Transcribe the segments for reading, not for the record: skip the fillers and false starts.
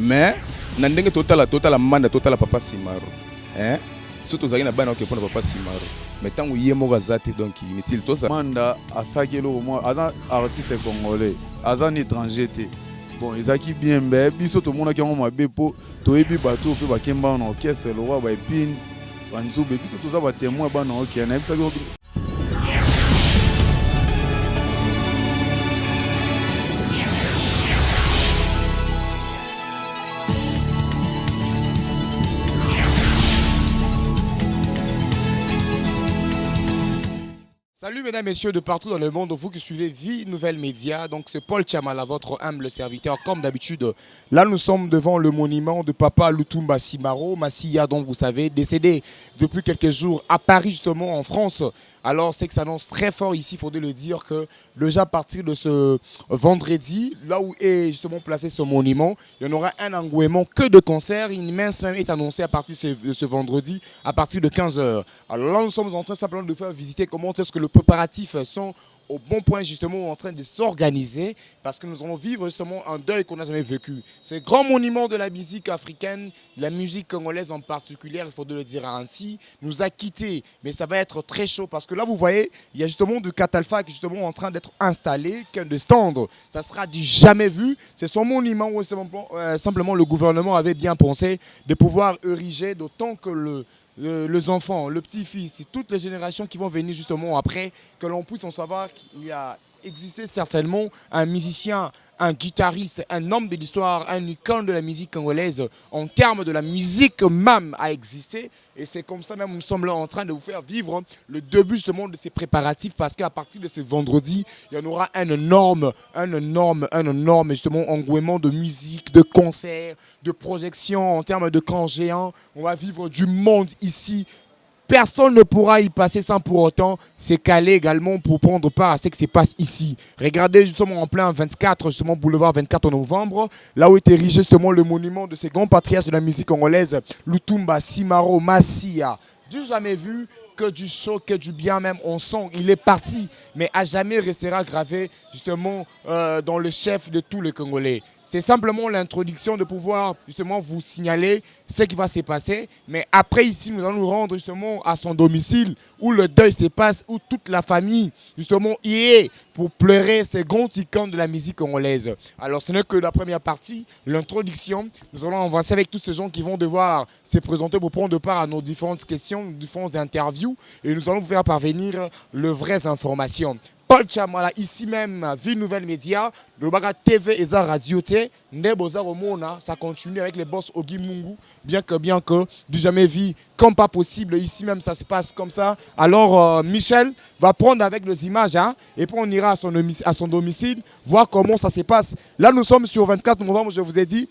Mais nandenge total manda total papa Simaro. Hein? Surtout zaki na bana ke pona papa Simaro. Mais tant que yemo gazati donc inutile tout ça. Manda asakelo moi azan artiste congolais, azan étranger té. Bon, ezaki bien bé, biso to mona ki on mabe po to ebi bato pe ba kemba na orchestre lo wa ba epine. Banzo be biso to za ba témoin ba na ok na bisa ko. Salut mesdames, messieurs de partout dans le monde, vous qui suivez Vie Nouvelle Média. Donc c'est Paul Chamala, votre humble serviteur. Comme d'habitude, là nous sommes devant le monument de Papa Lutumba Simaro Massia, dont vous savez, décédé depuis quelques jours à Paris justement en France. Alors c'est que ça annonce très fort ici, il faudrait le dire que déjà à partir de ce vendredi, là où est justement placé ce monument, il y en aura un engouement que de concerts. Une mince même est annoncée à partir de ce vendredi, à partir de 15h. Alors là nous sommes en train simplement de faire visiter comment est-ce que le préparatifs sont au bon point justement en train de s'organiser parce que nous allons vivre justement un deuil qu'on n'a jamais vécu. Ce grand monument de la musique africaine, la musique congolaise en particulier, il faut le dire ainsi, nous a quittés. Mais ça va être très chaud parce que là vous voyez, il y a justement du Catalfa qui est justement en train d'être installé, de stand. Ça sera du jamais vu. C'est son monument où simplement le gouvernement avait bien pensé de pouvoir ériger, d'autant que les enfants, le petit-fils, toutes les générations qui vont venir justement après, que l'on puisse en savoir qu'il y a existé certainement un musicien, un guitariste, un homme de l'histoire, un icône de la musique congolaise en termes de la musique même a existé. Et c'est comme ça même nous sommes là en train de vous faire vivre le début justement de ces préparatifs parce qu'à partir de ce vendredi, il y en aura un énorme justement engouement de musique, de concerts, de projections en termes de camps géants. On va vivre du monde ici. Personne ne pourra y passer sans pour autant se caler également pour prendre part à ce qui se passe ici. Regardez justement en plein 24, justement boulevard 24 novembre, là où est érigé justement le monument de ces grands patriarches de la musique congolaise, Lutumba Simaro Massia. Du jamais vu, que du chaud, que du bien même, on sent, il est parti, mais à jamais restera gravé justement dans le chef de tous les Congolais. C'est simplement l'introduction de pouvoir justement vous signaler ce qui va se passer, mais après ici nous allons nous rendre justement à son domicile où le deuil se passe, où toute la famille justement y est pour pleurer ces grands icônes de la musique congolaise. Alors ce n'est que la première partie, l'introduction. Nous allons avancer avec tous ces gens qui vont devoir se présenter pour prendre part à nos différentes questions, nos différentes interviews et nous allons vous faire parvenir les vraies informations. Paul Chamala, ici même, Vie Nouvelle Média, le Baga TV et la Radio T, Neboza Romona, ça continue avec les boss Ogi Mungu, bien que, du jamais vu, comme pas possible, ici même ça se passe comme ça. Alors Michel va prendre avec les images, hein, et puis on ira à son domicile, voir comment ça se passe. Là nous sommes sur 24 novembre, je vous ai dit.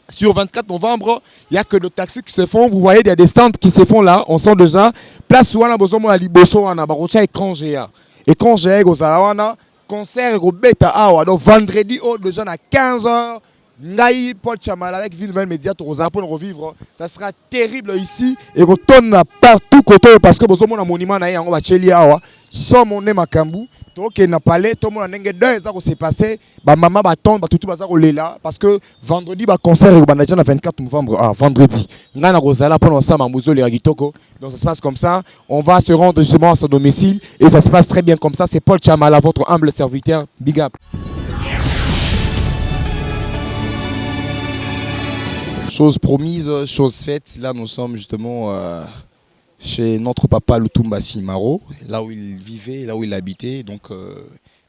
Sur 24 novembre, il n'y a que de taxis qui se font. Vous voyez, il y a des stands qui se font là. On sent déjà. Place où on a besoin de Liboso, on a Barocha et Kangéa. Et Kangéa, on a concert au Beta Awa. Donc vendredi, déjà à 15h, Naï Paul Chamala avec Vie Nouvelle Média, pour revivre. Ça sera terrible ici. Et on tourne partout côté parce que besoin de monument, on va chez Awa. Sans mon nez Makambu. Ok, n'a pas l'air, tout le monde a n'engagé deux ans s'est passé, maman va tomber, tout le monde là parce que vendredi va concert au 24 novembre, vendredi. Ngana Rosala pour ça Mamouzo les Ragitoko. Donc ça se passe comme ça. On va se rendre justement à son domicile et ça se passe très bien comme ça. C'est Paul Chamala, votre humble serviteur. Big up. Chose promise, chose faite. Là nous sommes justement chez notre papa Lutumba Simaro, là où il vivait, là où il habitait. Donc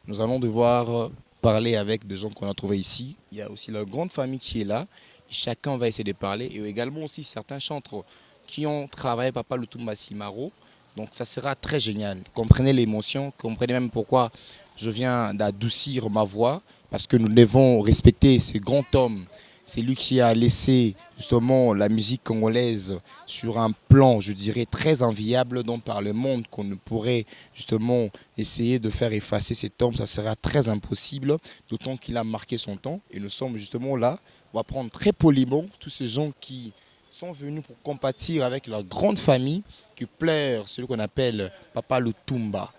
nous allons devoir parler avec des gens qu'on a trouvés ici. Il y a aussi la grande famille qui est là. Chacun va essayer de parler. Et également aussi certains chantres qui ont travaillé papa Lutumba Simaro. Donc ça sera très génial. Comprenez l'émotion, comprenez même pourquoi je viens d'adoucir ma voix. Parce que nous devons respecter ce grand homme. C'est lui qui a laissé justement la musique congolaise sur un plan, je dirais, très enviable dont par le monde qu'on ne pourrait justement essayer de faire effacer cet homme. Ça sera très impossible, d'autant qu'il a marqué son temps. Et nous sommes justement là, on va prendre très poliment tous ces gens qui sont venus pour compatir avec leur grande famille, qui pleure celui qu'on appelle Papa Lutumba,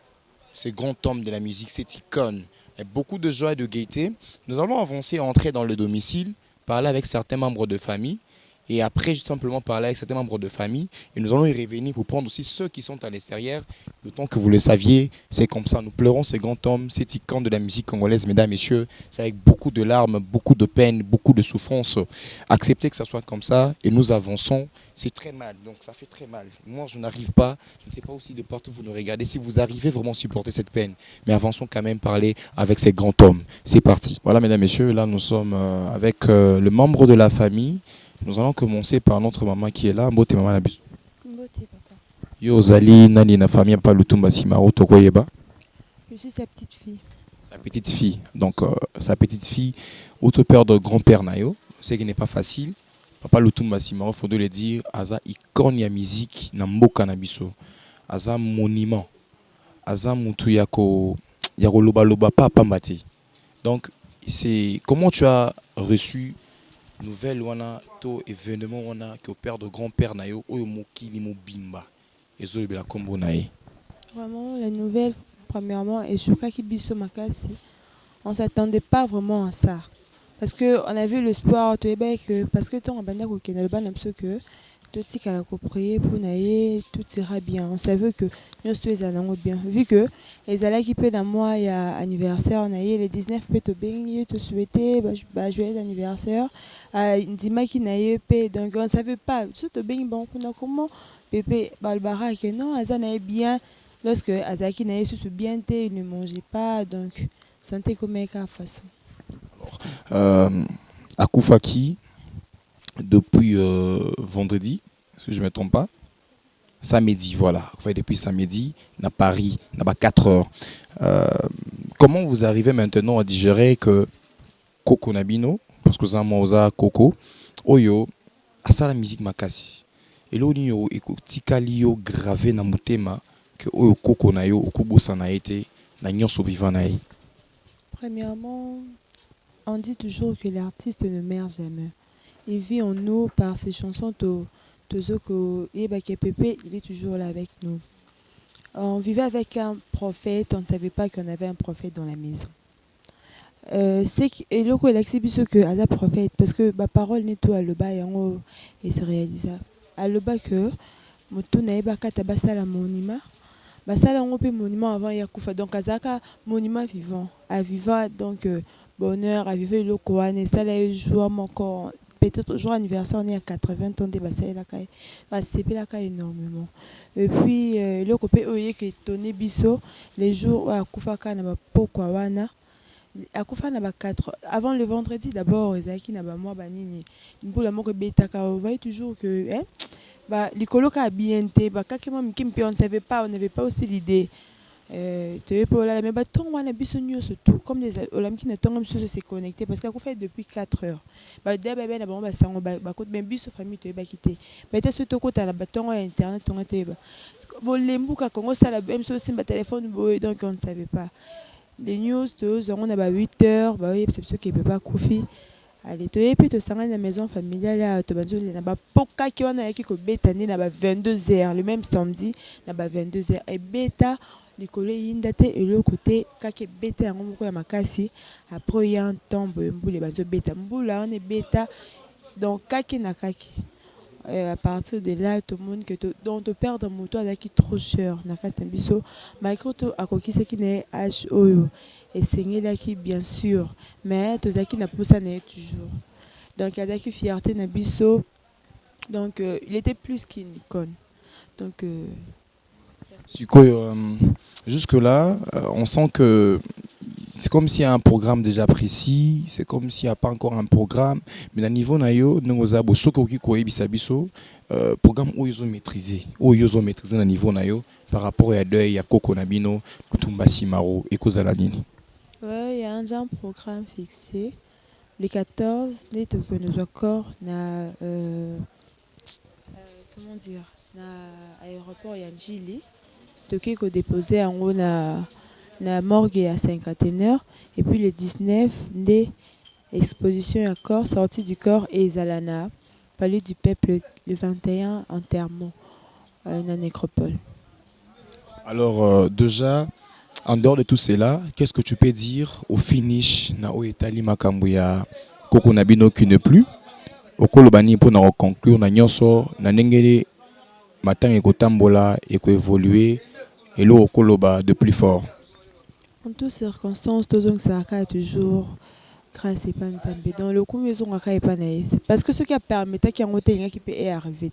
ce grand homme de la musique, cette icône. Et beaucoup de joie et de gaieté. Nous allons avancer, entrer dans le domicile. parler avec certains membres de famille. Et après, juste simplement parler avec certains membres de famille. Et nous allons y revenir pour prendre aussi ceux qui sont à l'extérieur. D'autant que vous le saviez, c'est comme ça. Nous pleurons ce grand homme, cet icône de la musique congolaise, mesdames, messieurs. C'est avec beaucoup de larmes, beaucoup de peine, beaucoup de souffrance. Acceptez que ça soit comme ça et nous avançons. C'est très mal, donc ça fait très mal. Moi, je n'arrive pas. Je ne sais pas aussi de partout vous nous regardez. Si vous arrivez vraiment à supporter cette peine. Mais avançons quand même parler avec ces grands hommes. C'est parti. Voilà, mesdames, messieurs. Là, nous sommes avec le membre de la famille. Nous allons commencer par notre maman qui est là. Mbote maman na biso. Mbote papa. Yo zali nani na famille pa Lutumba Simaro tokoyeba. Je suis sa petite fille. Sa petite fille. Donc sa petite fille autre père de grand-père nayo, c'est qui n'est pas facile. Papa Lutumba Simaro faut de le dire, aza icône ya musique na mboka na biso. Aza monument. Aza mutu yako loba loba pa pambate. Donc c'est comment tu as reçu nouvelle wana to événement wana que père de grand-père nayo oyo mokili mobimba ezo lebela kombo nae. Vraiment la nouvelle premièrement et je crois qu'il biso makasi. On s'attendait pas vraiment à ça parce que on a vu l'espoir que parce que ton banda ko kenal ban que tout ce qu'elle a prier pour naïe tout ira bien. On savait que nous tous allons bien vu que les allants qui peut dans moi il y a anniversaire naïe le 19 peut te baigner te souhaiter joyeux anniversaire ndima qui naïe peut donc on savait pas surtout baigner bon comment pépé balbara que non azana est bien lorsque azaki naïe se bien il ne mangeait pas donc santé comme une façon. Alors Akoufaki depuis vendredi, si je ne me trompe pas, samedi, voilà. Depuis samedi, à Paris, à 4 heures. Comment vous arrivez maintenant à digérer que Coco Nabino, parce que vous avez Coco, Oyo, à ça la musique makasi. Et là, on a gravé dans mon thème que Oyo Coco Nayo, Okubo Sanaete, Nagnon Sobivanai. Premièrement, on dit toujours que l'artiste ne meurt jamais. Il vit en nous par ses chansons. Il est toujours là avec nous. On vivait avec un prophète, on ne savait pas qu'on avait un prophète dans la maison. C'est que Aza prophète, parce que ma parole n'est tout à le bas et c'est réalisable. À le bas que Moto Naïba Katabasa la monument, Basala on peut monument avant Yakoufa, donc Azaka monument vivant, à vivant donc bonheur, à vivre le Koane, ça là jour mon corps. Peut-être jour anniversaire, on est à 80 ans de bassin la caille. C'est la caille énormément. Et puis le copé oye qui tonné biso les jours à Koufaka n'a pas pourquoi wana. À Koufa n'a pas 4 avant le vendredi d'abord Ezaki n'a pas moi banini. Pour la mort bêta car on voyait toujours que hein bah les colocs a bien été bah quand on ne savait pas on n'avait pas aussi l'idée. Tu pour la mais ton on a bisogno surtout comme les olam qui n'attend même se se connecter parce qu'on fait depuis 4 heures bah dès bébé na bon bah sango bah côté même biso famille tu ba quitter bah tu surtout côté la bâton internet ton tu ba bon les mbouka Congo ça la même chose ba téléphone donc on ne savait pas les news on a bah 8 heures bah oui c'est ce qui peut pas koufi allez tu et puis tu sang à la maison familiale là tu banzo na ba poka qui on a qui ko beta na ba 22h le même samedi na ba 22h et beta Nicolas Yindate et le côté kake bêta en moko ya makasi après il y a un tombe mboule bazo bêta mboula on est bêta donc kake na kake à partir de là tout le monde que dont te perdre moto azaki trop cher na kata biso malgré tout akoki ce qui n'est HOO et saigner là qui bien sûr mais to zaki na poussa na toujours donc azaki fierté na biso donc il était plus qu'une icône donc jusque-là, on sent que c'est comme s'il y a un programme déjà précis, c'est comme s'il n'y a pas encore un programme, mais à niveau nayo, nous avons programme où ils ont maîtrisé à niveau nayo par rapport à deuil, à Coco Nabino, Lutumba Simaro et Kozalanini. Ouais, il y a un programme fixé. Les 14, les que nous accords, comment dire, na aéroport Yanjili. Qui est déposé en haut na morgue à 51h et puis le 19 des expositions à corps sortie du corps et Zalana palais du peuple le 21 enterrement na nécropole. Alors déjà en dehors de tout cela, qu'est-ce que tu peux dire au finish na o etali makambo ya koko na bino qui ne plus okolo bani pour na conclure na nyonso na ndengeli matang ekotambola évoluer et lo okolo ba de plus fort. En toutes circonstances, ça a toujours grâce et pas nzambe. Dans le coup, maison a pas parce que ce qui a permis qu'il y ait qui peut arriver.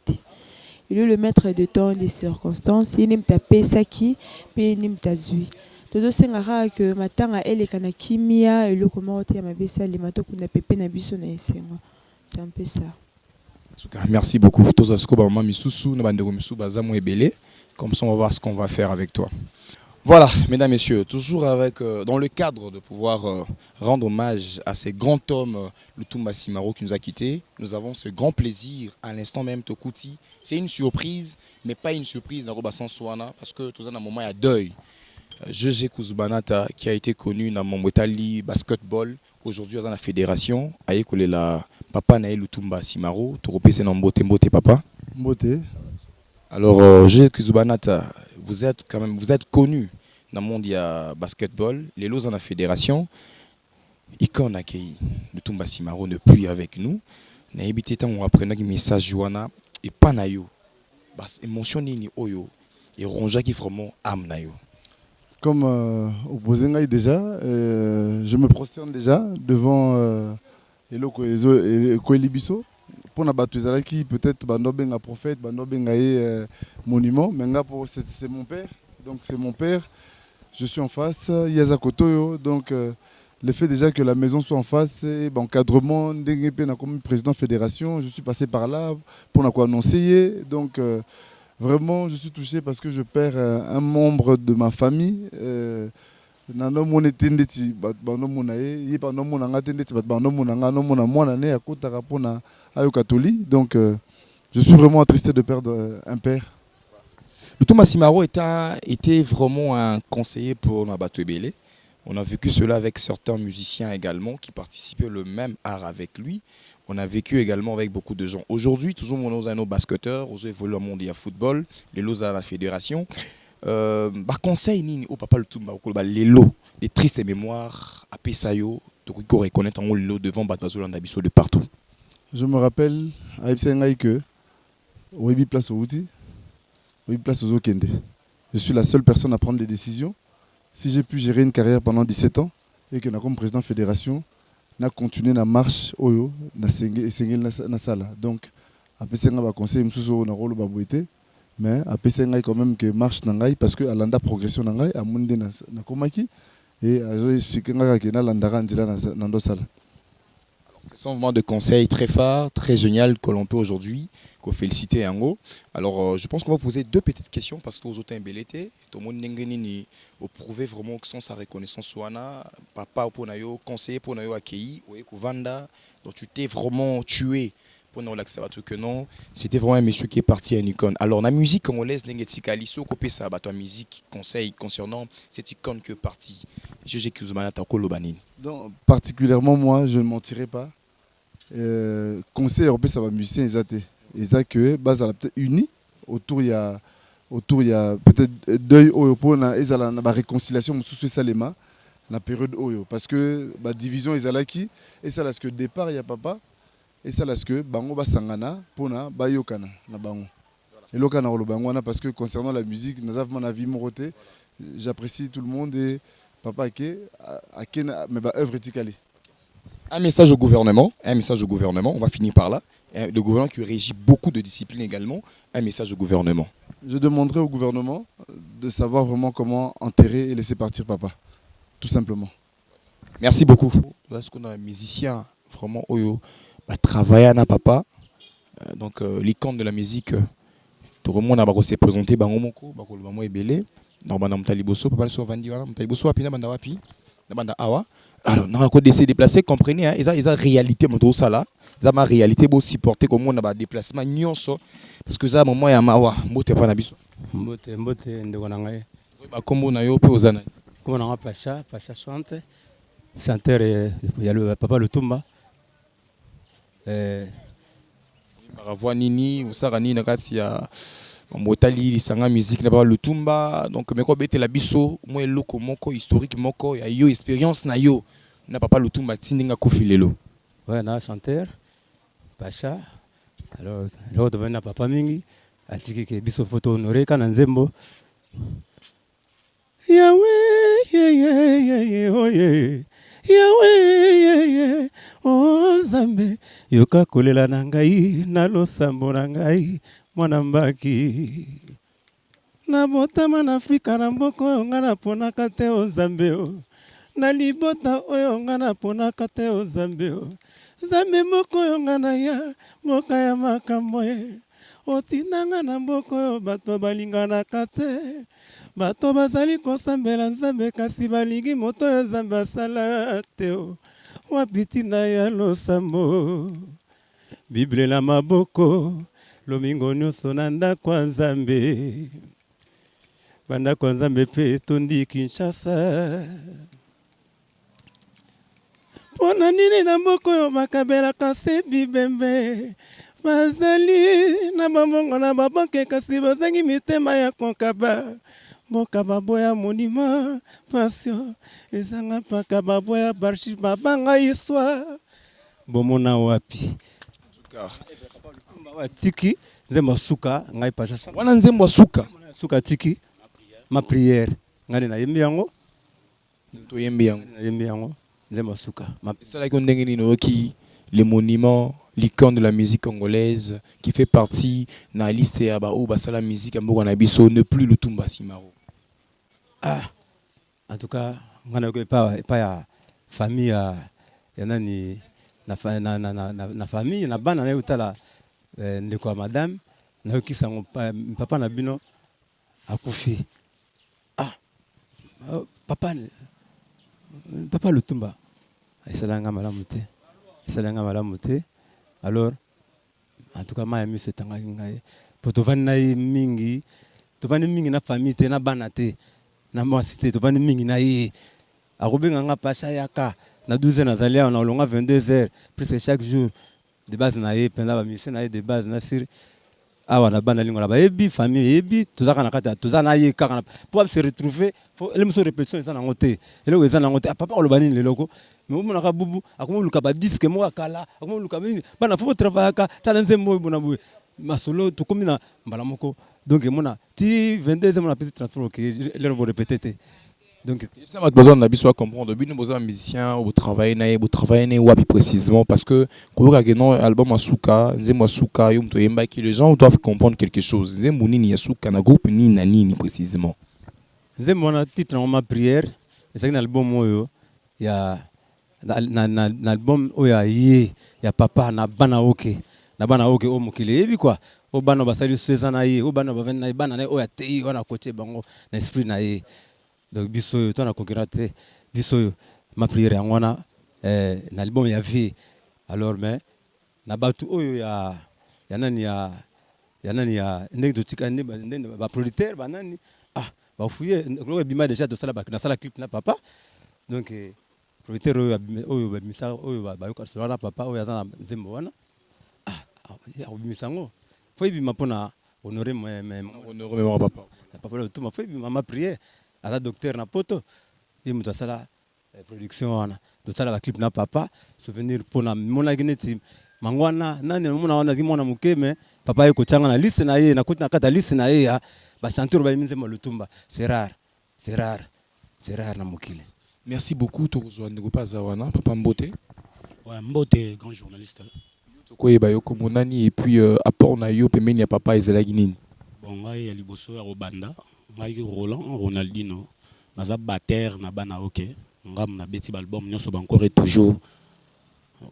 Il est le maître de temps des circonstances. Il n'aime pas ça qui, puis il n'aime pas zui. Todo sengara que matanga ele kana kimia et le comment tu ma besa les mato kuna pepe na biso na esengo. C'est un peu ça. En tout cas, merci beaucoup. Tous ce que maman misusu na bandeko misusu baza mo ebele. Comme ça on va voir ce qu'on va faire avec toi. Voilà, mesdames, messieurs, toujours avec, dans le cadre de pouvoir rendre hommage à ces grands hommes, Lutumba Simaro qui nous a quittés, nous avons ce grand plaisir, à l'instant même, Tokuti. C'est une surprise, mais pas une surprise dans Robasan Souana, parce que tout ça, dans un moment, il y a deuil. Jeje Kuzubanata, qui a été connu dans mon Montali basketball, aujourd'hui dans la fédération, avec la papa Naël Lutumba Simaro, tu repères dans Mbote papa. Mbote. Alors, Jeje Kuzubanata, vous êtes connu dans le monde du basketball, les lots dans la fédération. Et quand on a accueilli Lutumba Simaro ne plus avec nous, on a évité tant on apprenait que message Joana et pas nayo. Bas émotion ni oyo et ronja qui vraiment âme nayo. Comme opposé déjà, je me prosterne déjà devant Eloko Koelibiso. Pour na battu qui peut-être bandobenga prophète, bandobenga monument, mais c'est mon père. Donc c'est mon père. Je suis en face, Yaza Kotoyo. Donc le fait déjà que la maison soit en face, et encadrement, comme président de fédération, je suis passé par là pour annoncer. Donc vraiment, je suis touché parce que je perds un membre de ma famille. Donc je suis vraiment attristé de perdre un père. Lutumba Simaro était vraiment un conseiller pour Nabato Ebele. On a vécu cela avec certains musiciens également qui participaient le même art avec lui. On a vécu également avec beaucoup de gens. Aujourd'hui, tous nos basketteurs, nous évoluons au monde du football, les lots à la fédération. Conseil ni au papa Lutumba les lots, les tristes mémoires à Pesayo, donc il faut reconnaître en haut les lots devant Batazola Nabiso de partout. Je me rappelle à Ipsengaï que au place au outil, au place aux Okende. Je suis la seule personne à prendre des décisions. Si j'ai pu gérer une carrière pendant 17 ans et que comme président de fédération, n'a continué la marche oyo na sengel na sala. Donc à Pesenga va conseiller msuso na rôle babouité. Mais à Pesenga quand même que marche nangai parce que alanda progression nangai à monde na komaki et à expliquer que na landara ndila na ndo sala. C'est un moment de conseil très phare, très génial que l'on peut aujourd'hui féliciter Yango. Alors je pense qu'on va poser deux petites questions parce que aux autres imbelete, tout le monde n'engeni au prouver vraiment que son sa reconnaissance soana, papa pour nayo, conseiller pour nayo accueilli, ou vanda, donc tu t'es vraiment tué pour nous l'accepter que non, c'était vraiment un monsieur qui est parti à une icône. Alors la musique congolaise n'engetikali so copé ça bato musique conseil concernant cette icône qui est partie. Jeje Kuzubanata Kolobani. Donc particulièrement moi, je ne mentirai pas. Conseil européen ça va musicien exaté. Exact que base à la peut-être unis autour il y a peut-être deuil pour na ezala na réconciliation sous salema la période oyo parce que ba division ezala qui et ça là ce que départ il y a papa et ça là ce que bango ba sangana pona ba yokana na bango et lokana ro bango na parce que concernant la musique nazav mon avis moroté j'apprécie tout le monde et papa ke akena mais ba œuvre etikali. Un message au gouvernement, on va finir par là. Le gouvernement qui régit beaucoup de disciplines également, un message au gouvernement. Je demanderai au gouvernement de savoir vraiment comment enterrer et laisser partir papa, tout simplement. Merci beaucoup. Parce qu'on a un musicien vraiment travailler à papa, donc l'icône de la musique, tout le monde a s'est présenté, Bangomoko, Bakolbamo est belé, dans Bandam Taliboso, Papa So Vandiwana, Taliboso, Apina Bandawapi, Banda Awa. Alors, on a encore décidé de déplacer, comprenez, ils ont réalité, mon ça là. Ils ont ma réalité, pour supporter comme on a déplacement, parce que ça, moment, il y a mawa, mbote pas nabiso. Mbote, ndegonangaye. Comme on a eu peu aux années. Comme on a Pacha chante, chanteur, il y a le papa Lutumba. Voix Nini, ou Sarani, Nakatia. Motali lisanga musique na ba Lutumba donc me ko bete la biso mo eloko moko historique moko ya yo expérience na yo na papa Lutumba tindinga kofilelo. Ouais, na chanteur, Pacha. Alors, l'autre devient papa mingi. Atiki ke biso photo honoré kana nzembo. Yahweh, yeah, yeah, yeah, yeah, oh yeah. Yahweh, yeah, yeah, oh Zambe. Yoka kolela na ngai, na losambo na ngai, mwana mbaki. Na botama na Afrika na mboko oyo nga naponaka te o Zambe o. Na libota oyo nga naponaka te o Zambe o. Zambe moko oyo nga na ya, moka ya makambo ye. Otindanga na mboko oyo bato balinganaka te. Bato bazali kosambela Nzambe kasi balingi moto oyo Nzambe asala te o. Wapi tina ya losambo. Bible na maboko, lomingo nyonso na ndako ya Nzambe. Bandako ya Nzambe pe tondi Kinshasa. Pona nini na mboko oyo bakabelaka se bibembe. Bazali na bambongo na babanke kasi bazangi mitema ya konkaba. Mboka baboya monima passion ezanga paka baboya barchi babanga iswa. Bomona wapi? Tiki nzembo suka ngai Pacha. Wana nzembo suka. Suka tiki ma prière. Ngani na yembi yango. To yembi yango. Na yembi yango. Nzembo suka. C'est là qu'on dégaine qui les monuments, l'icône de la musique congolaise qui fait partie de la liste ya ba o basala musique ambo na biso ne plus Lutumba Simaro. Ah. En tout cas, ngana ko pas ya famille ya nani na famille na bana na utala ndeko madame na kisa papa na bino akufi. Ah. Papa Lutumba esalanga malamu te. Esalanga malamu te. Alors en tout cas ma ami c'est tanga ngai potovani na mingi tovani mingi na famille te na bana te na mwasi te tovani mingi na ye akobenga nga Pacha yaka na 12h nazali on a longa 22h presque chaque jour de base na ye penda ba mission na ye de base na sir awa na bana lingo na ba ebi famille ebi tozaka na kata tozana ye kaka pour se retrouver faut ele muso répétition ça na ngote ele weza na ngote papa olobani leloko mais on a bubu akomo luka ba disque mo akala akomo luka bana faut travailler ka tala nzembo bona bu masolo to komina mbala moko donc mona ti 22 mon appel transport que le vont répéter donc ça va besoin d'abiso comprendre but nous besoin musicien au travailler wapi précisément parce que koyoka que non album asuka nzembo asuka yo mto yemba qui les gens doivent comprendre quelque chose nzembo nini asuka na groupe nini na nini précisément nzembo na titre na ma prière c'est un album oyo ya na album oyo ya papa na bana oke o mokili ebi quoi o bana basali 16 ans na ye o bana ba 20 na bana na o ya tei wana côté bango na esprit na ye donc biso yo to na concurrente biso yo ma prière ngona na album ya vie alors mais na batu oyo ya nani ya anecdotique ba producteur ba nani ba fouiller ko bima déjà de sala ba na sala clip na papa donc producteur oyo ba misa oyo ba yoka sala papa oyo azana nzembo wana ya bisango faut bima pona honorer honorer papa papa tout ma faut bima prière à la docteur na poto et muta sala production wana de sala ba clip na papa souvenir pona mona gineti mangwana nani mona wana kimona mukeme papa yeko changa na liste na ye na kuti na kata liste na ye ba chanteur ba Nzembo Lutumba c'est rare na mukile. Merci beaucoup Tokozwa ndeko pazawana papa Mbote. Ouais, Mbote grand journaliste. Tokoyeba yo komonani et puis apport na yo pemeni ya papa ezalaki nini? Bon ngai ya liboso ya Robanda, ngai Roland Ronaldinho, naza batteur na bana OK. Ngam na beti album nyonso ba encore et toujours.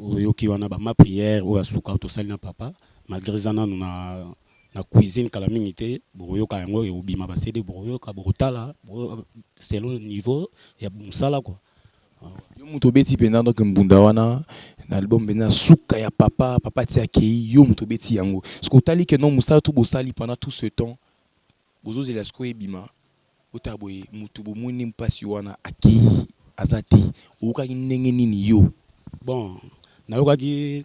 Oyoki wana ba ma prière ou asuka to sali na papa, malgré ça na cuisine kala mingi te, boyoka yango e obima ba CD boyoka borotala, c'est le niveau ya musala quoi. Yo muto beti pena donc mbunda wana na album bena suka ya papa ti akei yo muto beti yango. Ce que tali que non musala tout bosali pendant tout ce temps. Bozo zelasko ebima. Otaboye mutu bomuni mpasi wana akei azati. Okaki ndenge nini yo. Bon, na yokaki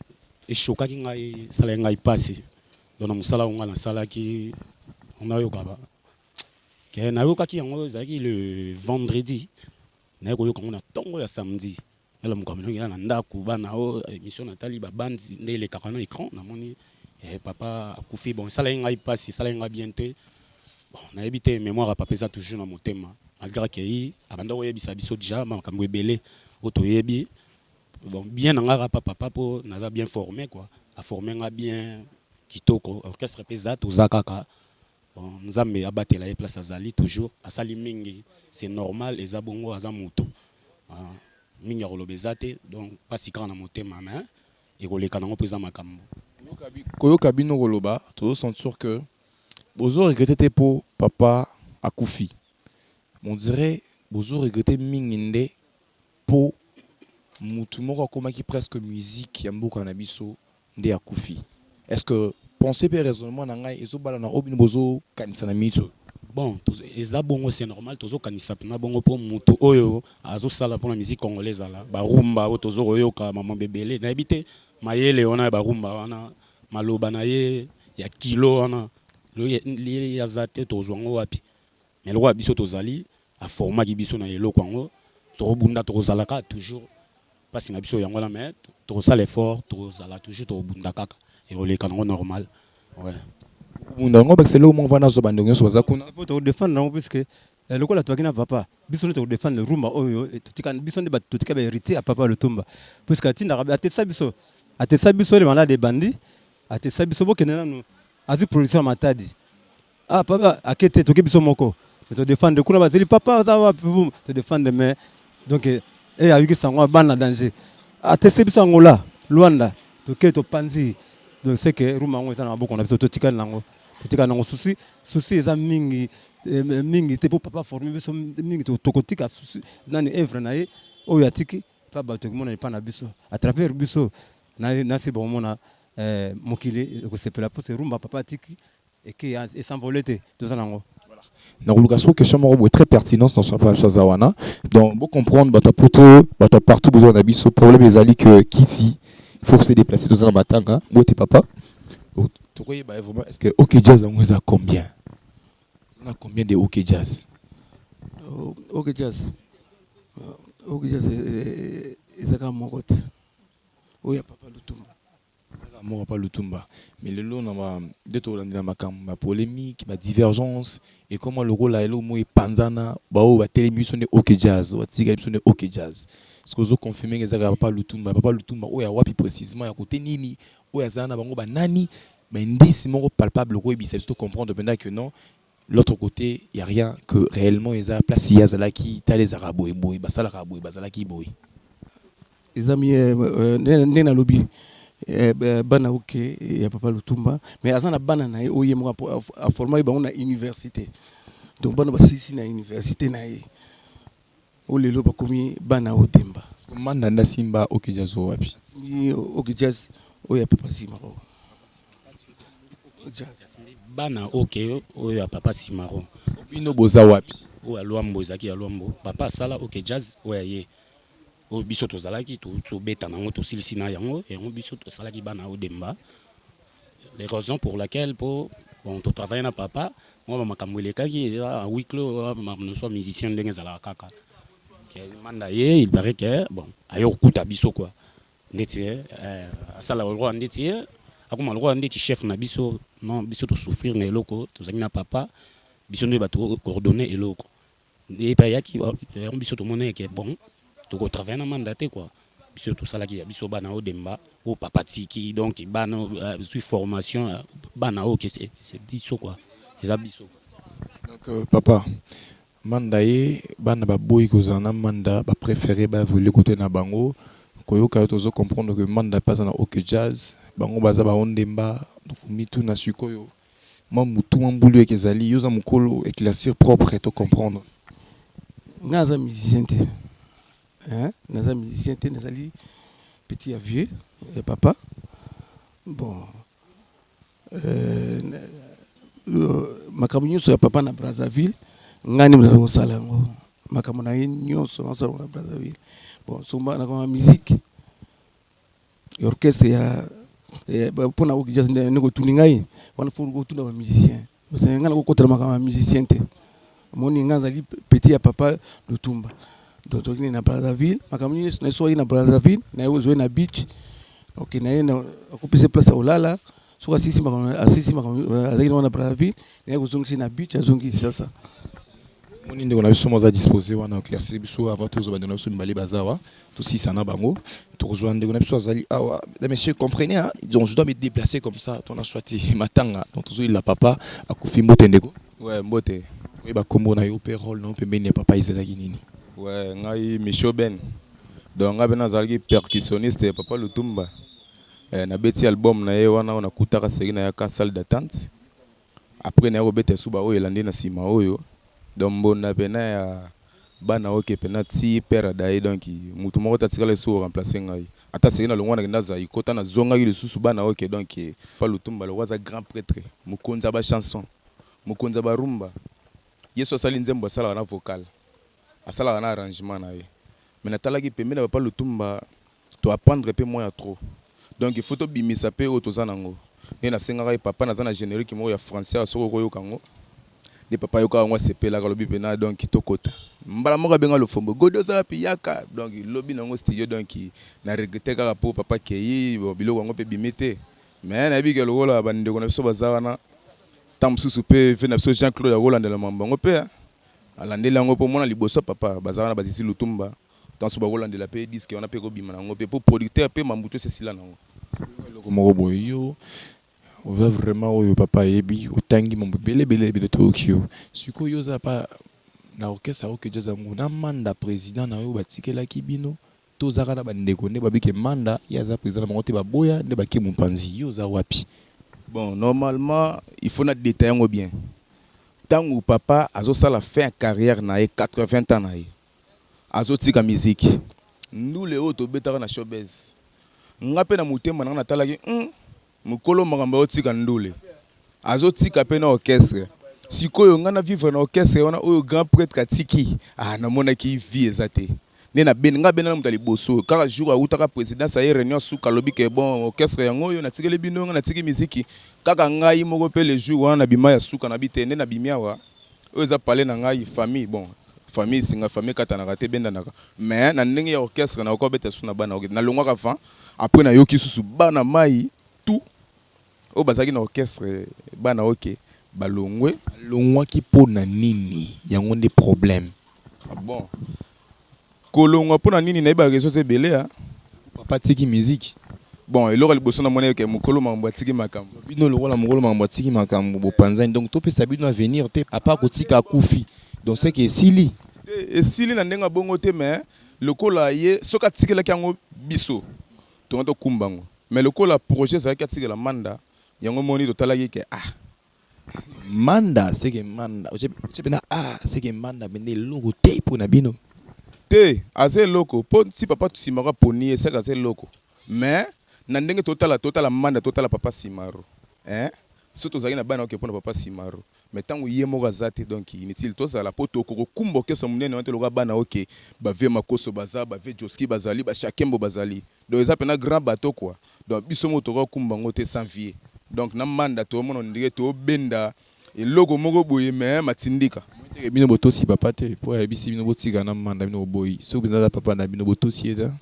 eshokaki ngai sala ngai pasi. Donc musala onga na sala ki on a yoka ba. Ke na yokaki yango zaki le vendredi. Na yoko yoka na tongo ya samedi. la mokamino na ndako bana o émission natali ba bandi nde les 40 écran na moni papa akufi bon ça la ngai passe ça la ngai bien te bon na évité mémoire papa ça toujours dans mon thème malgré que yi abanda o yebisa biso déjà makambo ebele auto yebi bon bien ngara papa po naza bien formé quoi a formé nga bien kitoko orchestre pesa to zakaka bon nzambe abatela e place azali toujours asali mingi c'est normal eza bongo aza muto mingi rolobezate donc pas si grand na motema mais et koleka nango pesa makambo koyoka bino koloba to sentir que bozo regretter pour papa akufi on dirait bozo regretter mingi nde po mutu moko akomaki presque musique ya mboka na biso nde akufi. Est-ce que pensez per raisonnement na ngai ezobala na obino bozo kanisa na mito? Bon eza bongo c'est normal tozo kanisa na bongo po mutu oyo azo sala pour la musique congolaise la ba rumba o tozo oyoka maman bebele na ebite mayele ona ba rumba wana maloba na ye ya kilo wana li ya zate tozo ngo wapi mais le roi biso tozali a format ki biso na eloko ngo to bunda to zalaka toujours pas si na biso yango la mais to sala effort to zala toujours to bunda kaka et on les canons normal ouais bunda ngo parce que là au moins vana zo bandongo so bazakuna pour te défendre non parce que le ko la toi qui na papa biso ne te défendre le rumba oyo tutika biso ne tutika ba hérité à papa Lutumba parce que atinda atesa biso les malades des bandits atesa biso bokena no azu production matadi ah papa akete to ke biso moko te défendre kuna bazeli papa ça va te défendre mais donc et ayuki sango bana danger atesa biso ngola Luanda to ke to panzi donc c'est que rumba ngo ezana maboko na biso totika nango souci eza mingi te pour papa former biso mingi to kotika souci nani œuvre na ye oyo atiki pa bato komona pa na biso à travers biso na si bon mona mokili ko sepela pour rumba papa atiki et qui et s'envoler te to nango. Na rulukaso question moko très pertinente dans son pas Zawana donc bon comprendre bata poto bata partout besoin na biso problème ezali que kiti il faut se déplacer dans un matanga moi t'es papa tu croyais bah vraiment est-ce que OK Jazz on a combien de OK Jazz OK Jazz ezaka mokote oya papa Lutumba ezaka moko papa Lutumba mais le lot na ba de to landela makambo ba polémique ba divergence et comment le rôle là elo mo epanzana ba o ba télévision de OK Jazz ou tika émission de OK Jazz ce que zo confirmer ezaka papa Lutumba oya wapi précisément ya côté nini oya zana bango ba nani mais indice moko palpable ko ebisa to comprendre pendant que non l'autre côté il y a rien que réellement eza place ya zalaki ta les arabo et boy ba sala rabo ba zalaki boy ezami nena lobby bana OK ya papa Lutumba mais azana bana na ye oye mo a former bango na université donc bana basisi na université na ye o lelo ba komi bana otemba manda nda simba OK Jazz wapi OK Jazz oya papa Simaro bana OK oya papa Simaro bino boza wapi o alwambo zaki alwambo papa sala OK Jazz oya ye o biso to zalaki to beta nango to silisina yango et on biso to salaki bana o demba les raisons pour laquelle pour on to travailler na papa moi makambo lekaki à huis clos nous sommes musiciens de ngezala kaka manda ye il paraît que bon ayo kuta biso quoi ndeti asala le roi ndeti akoma le roi ndeti chef na biso non biso to souffrir na eloko to zaki na papa biso ne ba to coordonner eloko et pa yaki biso to monnaie que bon to ko travailler na mandaté quoi biso to sala ki biso bana o demba o papa tiki donc bana suis formation bana o que c'est biso quoi les abiso donc papa mandaye bana ba boy ko zana manda ba préféré ba voler côté na bango koyoka tozo comprendre que manda pas na OK Jazz bango baza ba ondemba mitu na sukoyo moi mutu mbulu ekezali yoza mukolo éclaircir propre et to comprendre naza musicien te naza musicien te nazali petit avieux et papa bon makambo nyonso ya papa na Brazzaville ngani mzalo sala yango makambo na ye nyonso na sala na Brazzaville bon somba na kama musique orchestre ya pona OK Jazz ndeko tuningai wana furu ko tuna ba musicien parce que ngana ko kotela makama musicien te moni ngazali petit ya papa Lutumba donc tokende na Brazzaville makambo nyonso na so na Brazzaville na yo zo na beach ok na ye na akopesa place olala soki asisi makambo azalaki na Brazzaville na ye kozongisi na beach azongisi sasa moni ndeko na biso moza disposé wana oclaircir biso avant tozwa bandeko na biso mibale baza awa tosisa na bango tokozwa ndeko na biso azali awa messieurs comprenez hein? Donc je dois me déplacer comme ça ton achwati matanga donc tozo il la papa akufi mbote ndeko ouais mbote oui ba kombo na yo pe rôle na pembeni ya papa ezalaki nini ouais ngai Micho Ben donc ngai bena azalaki percussionniste papa Lutumba na beti album na ye wana on akutaka seri na ya salle d'attente après na robete suba oyo elandi na sima oyo donc mbona pena ya bana oke pena ti père daye donc mutu moko tatikala so remplacer ngai ata seri na longwana ndaza ikota na zonga ile susu bana oke donc pa Lutumba le roi grand prêtre mukonza ba chanson mukonza ba rumba yeso sali nzembo sala na vocal asala na arrangement na ye mais natalaki pembe na pa Lutumba to apprendre pe moins trop donc il faut to bimisa pe otoza nango ne na senga papa na za na générique mo ya français asoko ko yokango de papa yoka ngwa sepela ka lobi pena donc kitokota mbala moka benga lo fombo godo za piyaka donc lobi nango studio donc na regretter ka po papa keyi biloko ngo pe bimete mais na bige lokola bande ko na biso bazawana tam susu pe ve na biso Jean-Claude Rolande la mambango pe alandela ngo po mona liboso papa bazawana bazisi Lutumba dans ce Rolande la pe disque on a pe ko bima nango pe pour producteur pe mambuto c'est sila nango loko moko boyo on veut vraiment oyo papa yebi otangi mambo bele Tokyo sikoyo za pa na orchestre oke jaza nguna manda président na yo batikela kibino tozaka na bandeko ne babike manda ya za président na ngote baboya ne baki mupanzi yo za wapi bon normalement il faut na détailler bien tant où papa azo sala fin carrière na 80 ans na ye azo tika musique nous les autres betaka na showbiz ngape na mutema na talaki mukolo makambo otika ndule azotika pe na orchestre sikoyo ngana vivre na orchestre wana oyo grand prêtre katiki na mona ki vie ezate ne na ben nga benana mutali boso kaka jour autaka présidence ya réunion suka lobi ke bon orchestre yango yo na tikele bino nga na tiki musique kaka ngai moko pe le jour wana bima ya suka na bitende na bimia wa oyo za parler na ngai famille bon famille singa famille katana kate benda naka mais na ndenge ya orchestre na ko beta suna bana na longwa ka fa après na yoki susu bana mai tout o bazaki na orchestre bana oke balongwe longwa ki pona nini yango des problèmes bon kolongwa pona nini na ba réseau sebele ha papa tiki musique bon eloko liboso na mona ke mukolo mambo tiki makambo bino lokola mukolo mambo tiki makambo bopanzani donc to pesa bino avenir te à part kotika kufi donc c'est que sili et sili na ndenga bongo te mais lokola ye soka tikela kango biso to to kumbango mais lokola projet ça katikela manda yango moni to talaki ke manda c'est que manda je pena c'est que manda bende logo te pour na bino te aze loko po si papa tu simara poni c'est que c'est loko mais na ndenge totala manda totala papa simaro surtout zaki na bana oke pona papa simaro mais tant ye moko azate donc inutile to sala poto ko kumbo ke samunene wante loka bana oke ba ve makoso baza ba ve joski bazali ba chakembo bazali donc ça pena grand bateau quoi donc biso moto ko kumba ngote sans vie donc na manda to mono ndike to benda et logo moko boye mais matindika bino botosi papa te po ya bisi bino botika na manda bino boyi so bino papa na bino botosi eta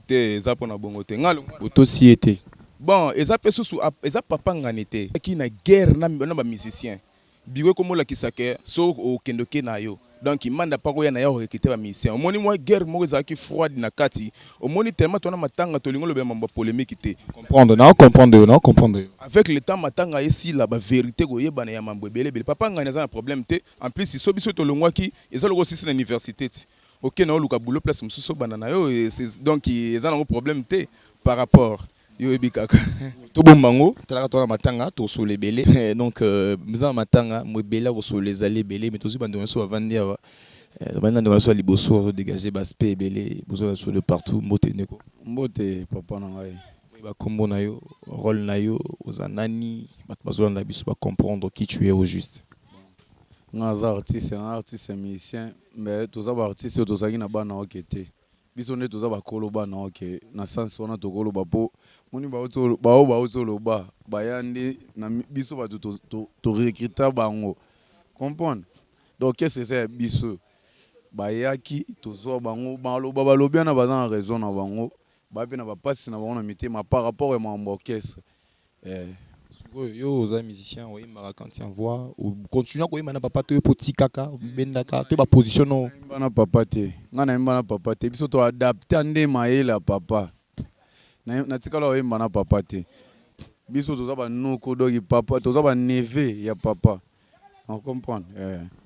te za pona bongo te ngalo botosi ete bon eza pe susu eza papa nganete ki na guerre na ba musicien biwe ko mola kisake so o kendoke na yo donc imanda pa ko ya na ya recruter ba musicien omoni moi guerre mo za ki froide na kati omoni tellement tona matanga to lingo lo be mamba polémique te comprendre avec le temps matanga esi la ba vérité ko yeba na ya mambo belé papa ngana za un problème te en plus si so biso to longwa ki eza lo sisi na université OK na luka boulot place mususo banana yo donc eza na problème te par rapport yo ebikaka to bombango talaka to na matanga to so lebele donc mza matanga mo bela ko so les aller belé mais to si bando so avandi awa banda ndo so liboso to dégager baspe belé besoin so de partout mbote neko mbote papa na ngai ba kombo na yo rôle na yo ozanani bat besoin na biso ba comprendre qui tu es au juste ngaza artiste musicien mais tous aba artiste to zaki na bana okete biso ne toza bakolo bana oke na sens wana tokolo bapo moni ba otolo ba bayande na biso ba to recruter bango comprendre donc qu'est-ce que c'est biso bayaki tozwa bango balobi na baza na raison na bango bape na bapasi na bango na mitema par rapport à mon orchestre. Yo oza musicien oui marakanti en voix ou continue ko imana papa to petit kaka bendaka to ba position no bana papa te ngana mbana papa te biso to adapter nde maela papa na tikala o mbana papa te biso toza ba noko dogi papa toza ba neve ya papa on comprend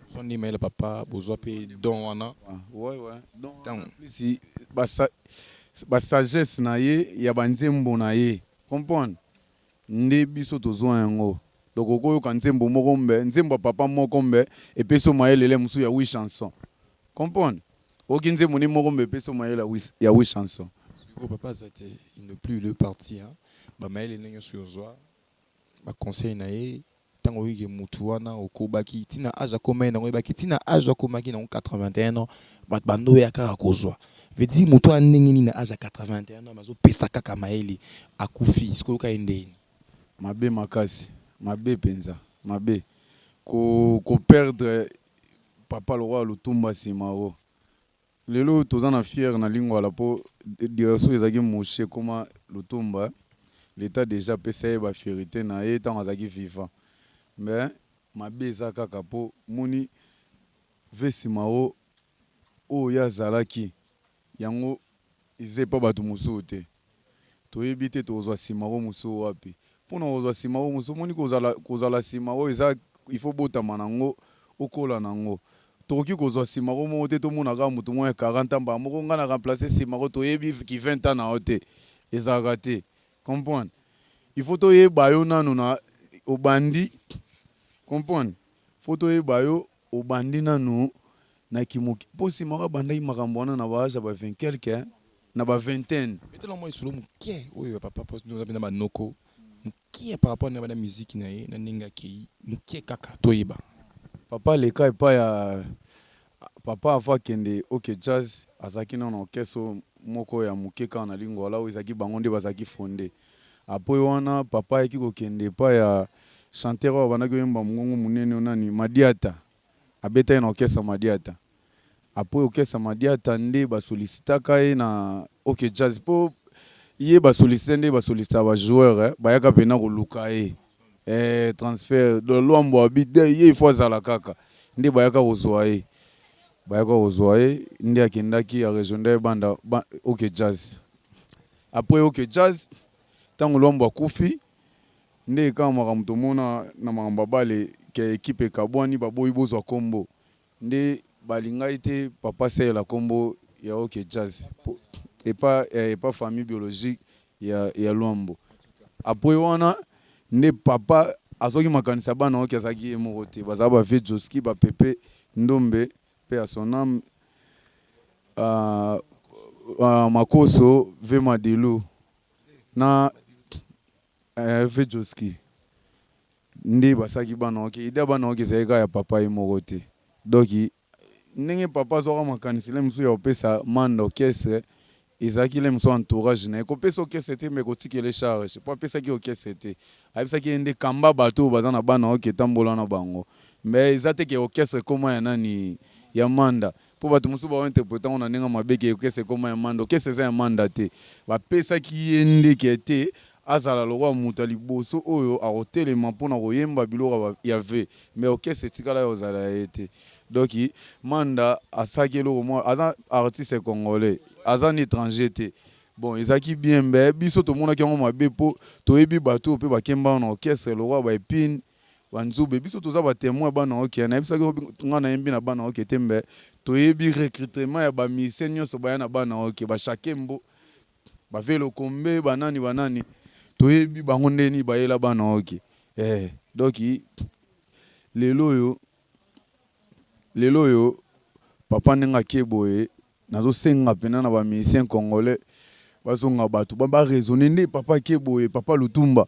son ni maela papa bozwa pe don wana ouais donc si ba sagesse na ye ya banzembo na ye comprendre nde biso tozwa yango donc okoyoka nzembo moko mbe nzembo papa moko mbe epeso maelele musu ya 8 chansons comprendre oki nzembo ni moko mbe epeso maela ya 8 chansons papa zate il ne plus le parti hein ba maelele nyo suzwa ba conseil na ye tango yike mutu wana okobaki tina age akoma na ngobaki tina age akomaki na 81 ans bando ya kaka kozwa veut dire mutu anengini na age 81 ans mazo pesa kaka maeli akufi siko ka endeni mabe makasi mabe penza mabe ko perdre papa le roi Lutumba Simaro lelo tozana fier na lingwa la po direction ezaki moshe koma Lutumba l'état déjà pesa ba fierté na ye tant azaki vivant mais mabe za kaka po moni Simaro o ya zalaki yango izepa batu musu te toyebi te tozwa Simaro musu wapi pona ozwa Simaro musu moni kozala Simaro eza il faut botama nango okola nango toki kozwa Simaro mo te to mona ka mutu mo 40 ans ba moko ngana remplacer Simaro toyebi ki 20 ans na ote ezaka te comprendre il faut to yeba yo nanu na obandi comprendre faut to yeba yo obandi nanu na kimuki po Simaro banda yi makambo wana na baja ba 20 quelque na ba vingtaine metela moi solo mukie oyo papa poste nous na ba noko mukie par rapport na musique na ye na ninga ki mukie kaka toyeba papa leka epa ya papa afa kende OK jazz azaki na orchestre moko ya mukie ka na lingwa la ezaki bango nde bazaki fondé apo wana papa yaki kokende epa ya chanteur wa banaki yemba mungu munene nani Madiata abeta na orchestre Madiata apo orchestre Madiata nde ba sollicitaka ye na OK jazz po ye ba solliciter nde ba solliciter ba joueur bayaka pena ko luka ye transfert de l'ombo habité ye faut zala kaka nde bayaka kozwa ye nde akendaki ya région de banda OK jazz après OK jazz tango l'ombo akufi nde kama makamto mona na makamba bale ke équipe kabwani baboyi bozwa kombo nde balinga ite papa c'est la combo ya OK jazz et pas famille biologique ya Luambo après wana ne papa azoki makanisa bana OK azaki moko te bazaba ve Joski ba Pepe Ndombe pe à son âme Makoso ve Madilu na ve Joski nde basaki bana OK ida bana OK zeka ya papa moko te donc ndenge papa zoka makanisi le musu ya opesa manda orchestre ezaki le musu entourage na ekopesa orchestre te me kotikele charge po apesa ki orchestre te ayebisaki ende kamba bato baza na bana oke tambola na bango mais ezate ke orchestre koma ya nani ya manda po bato musu ba interprétant na ndenge mabeke orchestre koma ya manda orchestre za ya manda te bapesaki ende ke te azala lokwa mutu liboso oyo akotelema mpona koyemba biloko ya ve mais orchestre tikala yo ozala ye te donc manda asaki eloko mwa aza artiste congolais aza ni étranger te bon ezaki bien mbe biso tomonaki yango mabe po toyebi bato mpe bakemba na orchestre lokwa baepine banzube biso toza batémoin bana oke nayebisaki nga nayembi na bana oke te mbe toyebi recrutement ya bamisien nyonso baya na bana oke bashakembo bavelo kombe banani toyebi bango ndeni bayela bana oke donc lelo yo papa nenga keboye nazo senga pena na ba musicien congolais bazonga batu ba raisonner nde papa keboye papa Lutumba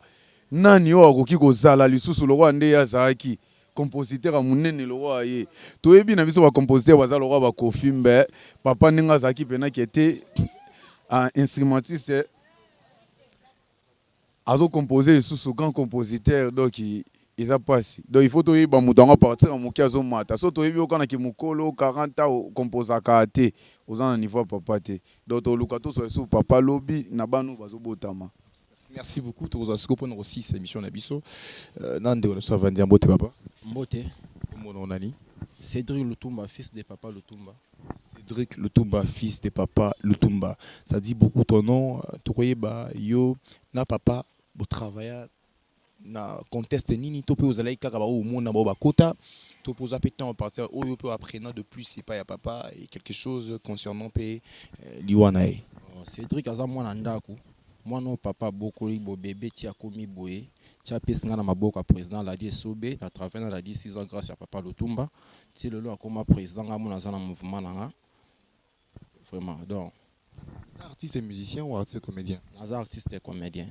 nani o akoki kozala lisusu lokwa nde yazaki compositeur a munene lokwa ye toyebi na biso ba compositeur bazala lokwa ba Kofi mbe papa nenga zaki pena qui était un instrumentiste azo composer sous grand compositeur donc eza pasi. Donc il faut toyeba moto ngo partir moki azomata. So toyebi okana ki mukolo 40 ans composaka te. Ozana niveau papa te. Donc toluka to so papa lobi na banu bazobotama. Merci beaucoup Tozasko pour aussi cette émission Nabiso. Nande on soit venir mbote papa. Mbote. Mon nani. Cédric Lutumba, fils de papa Lutumba. Cédric Lutumba, fils de papa Lutumba. Ça dit beaucoup ton nom. Toyeba yo na papa bo travailler na conteste nini to pe ozalai kaka ba o mona ba kota to posa pétant en partir o yo pe apprenant de plus c'est pas ya papa et quelque chose concernant pe liwanae. Cédric aza mwana ndako. Mwana papa bokoli bo bébé ti akomi boye. Ti apesinga na maboko ya président Ladi Sobe à travers la 6 ans grâce à papa Lutumba. Ti lelo akoma président nga mona za na mouvement nanga. Vraiment donc Artiste et musicien ou artiste et comédien? Naza artiste et comédien.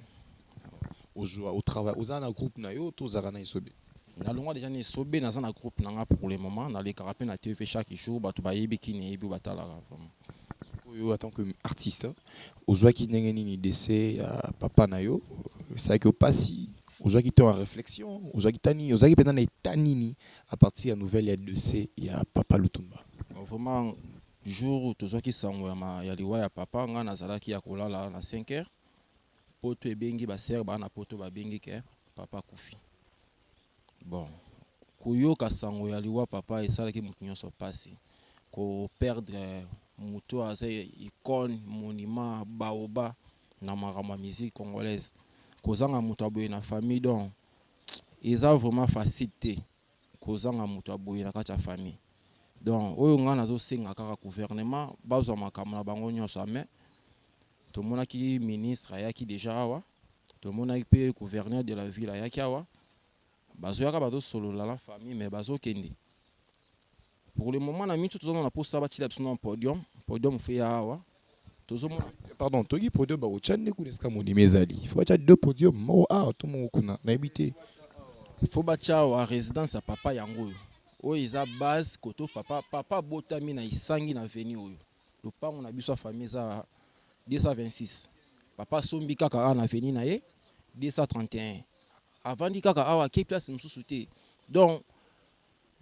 Au travail, aux un groupe nayo, tous arana isobe. Na longwa déjà ni sobe na un groupe nanga pour le moment na les carapé na TV chaque jour ba to ba yebi ki ne yebi batala vraiment. En tant que artiste, aux joie qui n'engagent ni décès à papa nayo, ça que pas si aux joie qui en réflexion, aux joie qui tani, aux joie qui pendant les tanini à partir à nouvelle il y a décès il y a papa Lutumba. Vraiment jour où tous qui sont ya liwa ya papa nga na zala ki ya kolala na 5h. Poto ebengi ba ser ba na poto ba bengi ke papa kufi. Bon, koyoka sango ya liwa papa esala ki mutu nyonso pasi. Ko perdre mutu asa icône monument baoba na marama musique congolaise. Kozanga mutu aboye na famille donc eza vraiment facilité. Kozanga mutu aboye na kati ya famille. Donc oyo nga nazo senga kaka gouvernement bazwa makambo na bango nyonso mais tout le monde qui ministre ayaki déjà awa tout le monde qui gouverneur de la ville ayaki awa bazo yaka bazo solo la famille mais bazo kende pour le moment na mitu tozona na posa ba tila biso podium fait awa tozomona pardon togi podium ba ochande ku neska moni mezali il faut acha deux podium mo tout mon kuna na habité il faut ba awa résidence ya papa yango oyo eza base koto papa botami na isangi na veni oyo lopango na biso famille za 226. Papa sombi kaka a na veni na ye 231. Avant di kaka awa ke place msusu te. Donc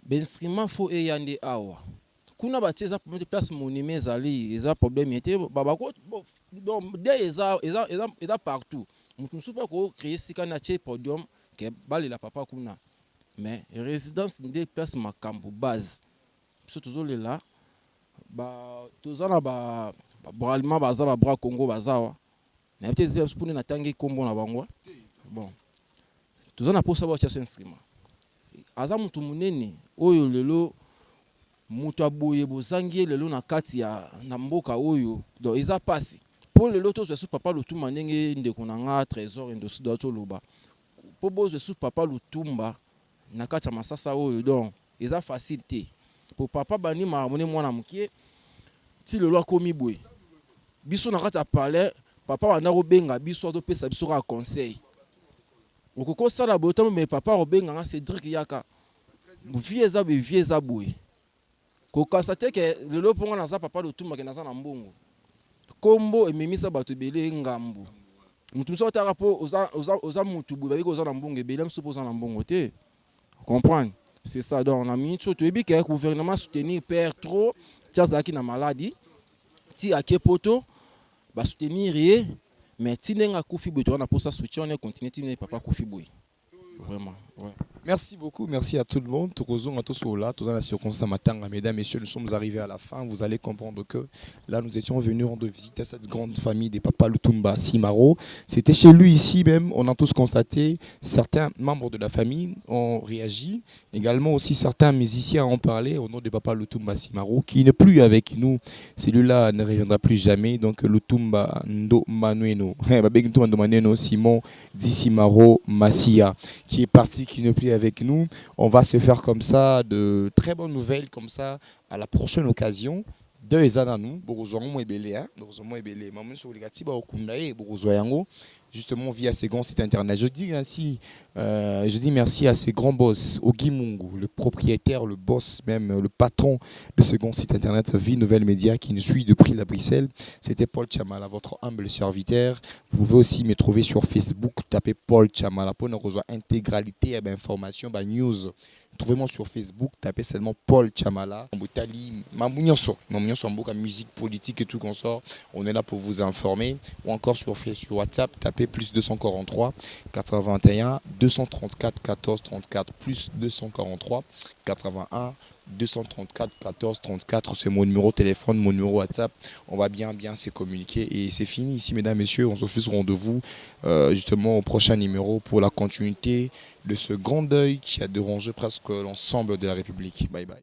l'instrument faut eyande awa. Kuna ba teza place monument ezali eza problème était baba ko donc dès eza partout. Mutu msusu pa ko créer sika na tie podium ke bali la papa kuna. Mais résidence des places makambo base. Surtout là ba tozana ba Bralma baza ba bras Congo bazawa. Na peut-être pour na tangi kombo na bango. Bon. Tozana posa ba chef instrument. Aza mutu munene oyo lelo mutu aboye bozangi lelo na kati ya na mboka oyo. Donc eza pasi. Pour lelo to so papa Lutumba ndenge ndeko na nga trésor ndosi do to loba. Po bozo so papa Lutumba na kati ya masasa oyo donc eza facilité. Pour papa bani ma mone mwana mukie ti lelo akomi boye. Biso na kati ya palais papa wana robenga biso to pesa biso ka conseil. Okoko sala boto mais papa robenga nga Cédric yaka. Vie eza boye. Ko kasate ke lelo ponga na za papa Lutumba ke na za na mbongo. Kombo ememisa bato belé ngambu. Mutu so ta rapo oza mutu boye ko za na mbongo belé mso poza na mbongo te. Comprendre? C'est ça donc on a mis tout et que le gouvernement soutenir perd trop tiens qui na maladie ti akepoto ba soutenir mais ti nenga kufi boto na pour ça soutien on continue ti papa kufi boy vraiment ouais. Merci beaucoup, merci à tout le monde. Mesdames, messieurs, nous sommes arrivés à la fin. Vous allez comprendre que là, nous étions venus rendre visite à cette grande famille des papas Lutumba Simaro. C'était chez lui ici même. On a tous constaté, certains membres de la famille ont réagi. Également aussi, certains musiciens ont parlé au nom de papa Lutumba Simaro, qui n'est plus avec nous. Celui-là ne reviendra plus jamais. Donc, Lutumba Ndo Manueno, Simon Di Simaro Massia, qui est parti, qui ne plus avec nous. On va se faire comme ça de très bonnes nouvelles comme ça à la prochaine occasion. Deux ans nous, Borozoan Ebele, Borozoan Ebele, Maman sur les Gatiba au Kundae, Borozoyango. justement via ces grands sites internet. Je dis merci à ces grands boss, Ogi Mungu, le propriétaire, le boss même, le patron de ce grand site internet Vie Nouvelle Média qui nous suit depuis la Bruxelles. C'était Paul Chamala, votre humble serviteur. Vous pouvez aussi me trouver sur Facebook, tapez Paul Chamala pour nous rejoindre intégralité et information, news. Trouvez-moi sur Facebook, tapez seulement Paul Chamala. Musique politique et tout qu'on sort. On est là pour vous informer. Ou encore sur WhatsApp, tapez plus 243 81 234 14 34 plus 243 81 234 14 34. C'est mon numéro de téléphone, mon numéro WhatsApp. On va bien se communiquer. Et c'est fini ici, mesdames, messieurs. On se fait ce rendez-vous justement au prochain numéro pour la continuité de ce grand deuil qui a dérangé presque l'ensemble de la République. Bye bye.